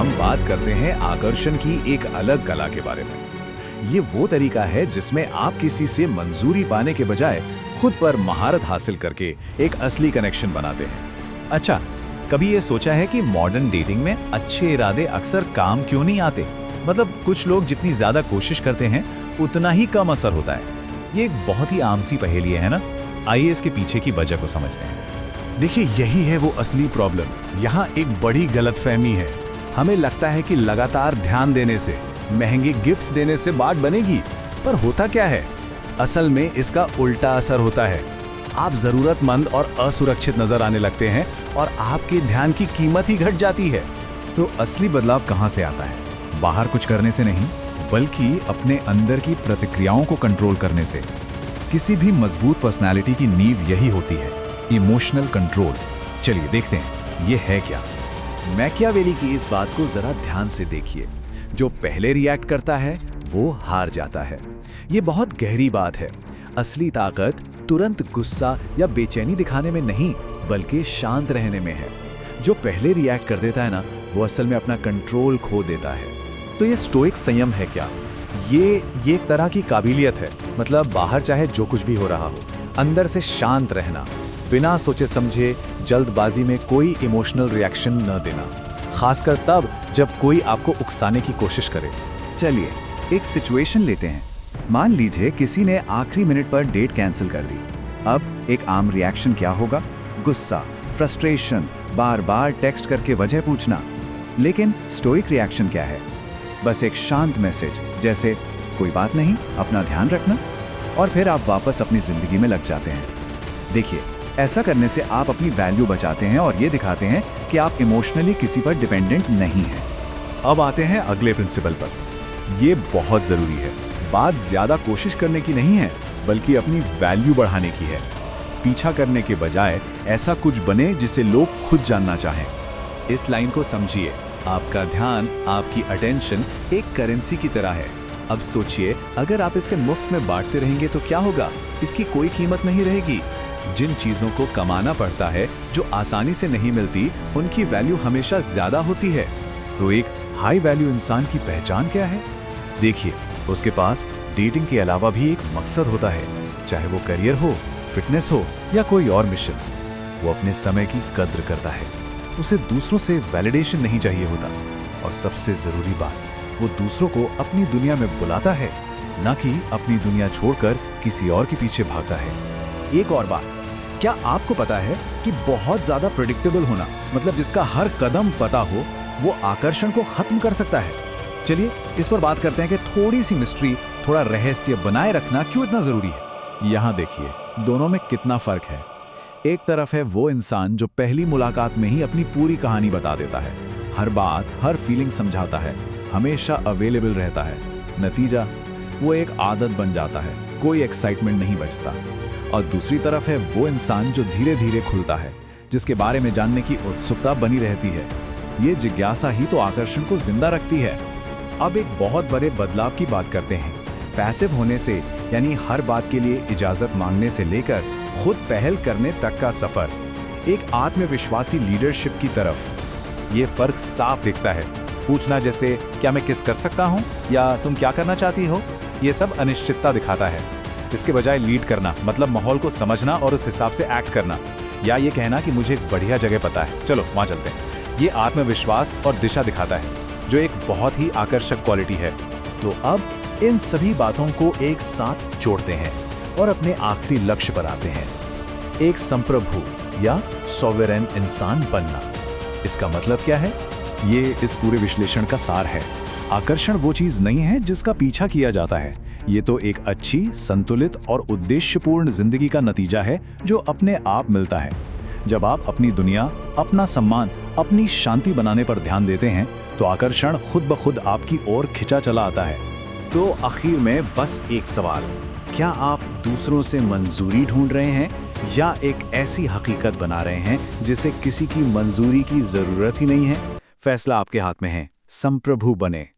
हम बात करते हैं आकर्षण की एक अलग कला के बारे में। ये वो तरीका है जिसमें आप किसी से मंजूरी पाने के बजाय खुद पर महारत हासिल करके एक असली कनेक्शन बनाते हैं। अच्छा, कभी ये सोचा है कि मॉडर्न डेटिंग में अच्छे इरादे अक्सर काम क्यों नहीं आते? मतलब कुछ लोग जितनी ज्यादा कोशिश करते हैं उतना ही कम असर होता है। ये एक बहुत ही आम सी पहेली है ना? आइए इसके पीछे की वजह को समझते हैं। देखिए, यही है वो असली प्रॉब्लम। यहाँ एक बड़ी गलतफहमी है। हमें लगता है कि लगातार ध्यान देने से, महंगे गिफ्ट्स देने से बात बनेगी, पर होता क्या है? असल में इसका उल्टा असर होता है। आप जरूरतमंद और असुरक्षित नजर आने लगते हैं और आपके ध्यान की कीमत ही घट जाती है। तो असली बदलाव कहाँ से आता है? बाहर कुछ करने से नहीं, बल्कि अपने अंदर की प्रतिक्रियाओं को कंट्रोल करने से। किसी भी मजबूत पर्सनालिटी की नींव यही होती है, इमोशनल कंट्रोल। चलिए देखते हैं ये है क्या। मैकियावेली की इस बात को जरा ध्यान से देखिए। जो पहले रिएक्ट करता है वो हार जाता है। ये बहुत गहरी बात है। असली ताकत तुरंत गुस्सा या बेचैनी दिखाने में नहीं, बल्कि शांत रहने में है। जो पहले रिएक्ट कर देता है ना, वो असल में अपना कंट्रोल खो देता है। तो ये स्टोइक संयम है क्या? ये एक तरह की काबिलियत है। मतलब बाहर चाहे जो कुछ भी हो रहा हो, अंदर से शांत रहना, बिना सोचे समझे जल्दबाजी में कोई इमोशनल रिएक्शन न देना, खासकर तब जब कोई आपको उकसाने की कोशिश करे। चलिए एक सिचुएशन लेते हैं। मान लीजिए किसी ने आखिरी मिनट पर डेट कैंसिल कर दी। अब एक आम रिएक्शन क्या होगा? गुस्सा, फ्रस्ट्रेशन, बार बार टेक्स्ट करके वजह पूछना। लेकिन स्टोइक रिएक्शन क्या है? बस एक शांत मैसेज, जैसे कोई बात नहीं, अपना ध्यान रखना, और फिर आप वापस अपनी जिंदगी में लग जाते हैं। देखिए, ऐसा करने से आप अपनी वैल्यू बचाते हैं और ये दिखाते हैं कि आप इमोशनली किसी पर डिपेंडेंट नहीं हैं। अब आते हैं अगले प्रिंसिपल पर। ये बहुत जरूरी है। बात ज्यादा कोशिश करने की नहीं है, बल्कि अपनी वैल्यू बढ़ाने की है। पीछा करने के बजाय ऐसा कुछ बने जिसे लोग खुद जानना चाहें। इस लाइन को समझिए। आपका ध्यान, आपकी अटेंशन एक करेंसी की तरह है। अब सोचिए, अगर आप इसे मुफ्त में बांटते रहेंगे तो क्या होगा? इसकी कोई कीमत नहीं रहेगी। जिन चीजों को कमाना पड़ता है, जो आसानी से नहीं मिलती, उनकी वैल्यू हमेशा ज्यादा होती है। तो एक हाई वैल्यू इंसान की पहचान क्या है? देखिए, उसके पास डेटिंग के अलावा भी एक मकसद होता है, चाहे वो करियर हो, फिटनेस हो या कोई और मिशन। वो अपने समय की कद्र करता है। उसे दूसरों से वैलिडेशन नहीं चाहिए होता। और सबसे जरूरी बात, वो दूसरों को अपनी दुनिया में बुलाता है, न कि अपनी दुनिया छोड़कर किसी और के पीछे भागता है। एक और बात, क्या आपको पता है कि बहुत ज्यादा प्रेडिक्टेबल होना, मतलब जिसका हर कदम पता हो, वो आकर्षण को खत्म कर सकता है। चलिए इस पर बात करते हैं कि थोड़ी सी मिस्ट्री, थोड़ा रहस्य बनाए रखना क्यों इतना जरूरी है। यहाँ देखिए, दोनों में कितना फर्क है। एक तरफ है वो इंसान जो पहली मुलाकात में ही अपनी पूरी कहानी बता देता है, हर बात, हर फीलिंग समझाता है, हमेशा अवेलेबल रहता है। नतीजा, वो एक आदत बन जाता है, कोई एक्साइटमेंट नहीं बचता। और दूसरी तरफ है वो इंसान जो धीरे धीरे खुलता है, जिसके बारे में जानने की उत्सुकता बनी रहती है। ये जिज्ञासा ही तो आकर्षण को जिंदा रखती है। अब एक बहुत बड़े बदलाव की बात करते हैं। पैसिव होने से, यानी हर बात के लिए इजाजत मांगने से लेकर खुद पहल करने तक का सफर, एक आत्मविश्वासी लीडरशिप की तरफ। ये फर्क साफ दिखता है। पूछना जैसे, क्या मैं किस कर सकता हूँ, या तुम क्या करना चाहती हो, ये सब अनिश्चितता दिखाता है। इसके बजाय लीड करना, मतलब माहौल को समझना और उस हिसाब से एक्ट करना, या ये कहना कि मुझे एक बढ़िया जगह पता है, चलो वहां चलते हैं, ये आत्मविश्वास और दिशा दिखाता है, जो एक बहुत ही आकर्षक क्वालिटी है। तो अब इन सभी बातों को एक साथ जोड़ते हैं और अपने आखिरी लक्ष्य पर आते हैं, एक संप्रभु या सॉवरेन इंसान बनना। इसका मतलब क्या है? ये इस पूरे विश्लेषण का सार है। आकर्षण वो चीज नहीं है जिसका पीछा किया जाता है। ये तो एक अच्छी, संतुलित और उद्देश्यपूर्ण जिंदगी का नतीजा है जो अपने आप मिलता है। जब आप अपनी दुनिया, अपना सम्मान, अपनी शांति बनाने पर ध्यान देते हैं, तो आकर्षण खुद ब खुद आपकी ओर खिंचा चला आता है। तो आखिर में बस एक सवाल, क्या आप दूसरों से मंजूरी ढूंढ रहे हैं, या एक ऐसी हकीकत बना रहे हैं जिसे किसी की मंजूरी की जरूरत ही नहीं है? फैसला आपके हाथ में है। संप्रभु बने।